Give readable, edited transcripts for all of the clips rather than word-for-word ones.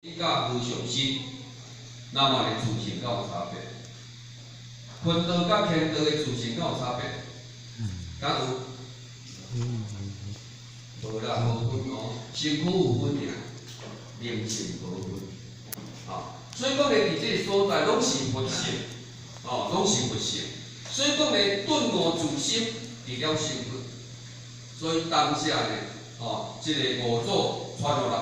你甲无常心，那么的自性敢有差别？坤道甲乾道的自性敢有差别？敢有？无啦，无分哦，身躯有分尔，灵性无分。所以讲咧，伫这个所在拢是佛性，拢是佛性。所以讲咧，顿悟自心，除了身躯。所以当下咧，即个五祖传入六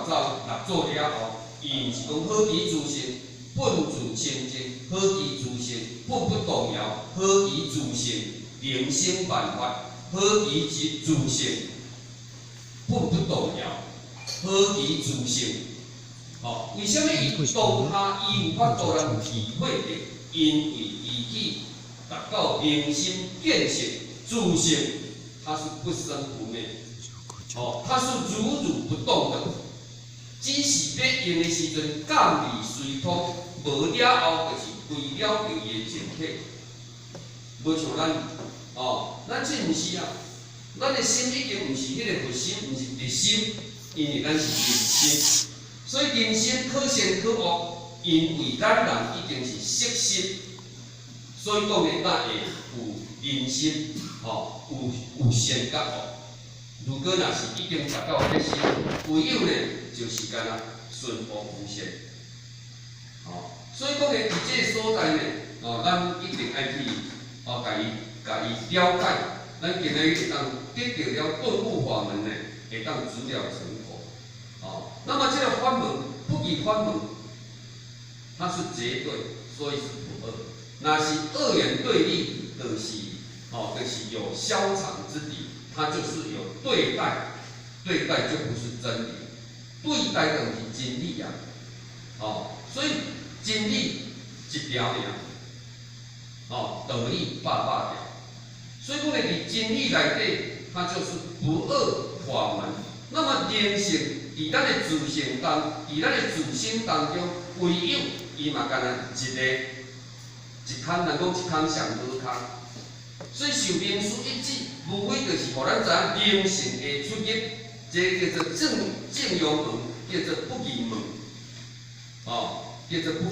祖了后。伊毋是讲好奇自性，本自清净；好奇自性，本不动摇；好奇自性，灵性万法；好奇自性，本不动摇；好奇自性。为什么伊当下伊有法度人体会的？因为伊去达到灵心见性自性，它是不生不灭，它是如如不动的。只是要用的时阵，降力随通，无了后就是为了着伊的整体。无像咱，咱这毋是啊，咱的心已经毋是迄个佛心，毋是直心，因为咱是人心，所以人心可善可恶，因为咱人已经是色心，所以讲咧，咱会有人心，有善甲恶。如果若是已经达到这心，唯有呢，就是干那顺风无限。所以讲咧，伫这个所在呢，咱一定爱去家己了解，咱今日会当得到了顿悟法门呢，会当直了成佛。那么这个法门不以法门，它是绝对，所以是不二。若是二元对立，就是有消长之敌。它就是有对待，对待就不是真理，对待就是真理啊！所以真理一条尔，道理百条。所以讲咧，伫真理内底，它就是不二法门。那么灵性伫咱的自性伫咱的自心当中，唯有伊嘛干那一空，人讲一空上无空。所以受名师一指，无非就是互咱知影灵性的出入，这叫做正阳门，叫做不二门，叫做不。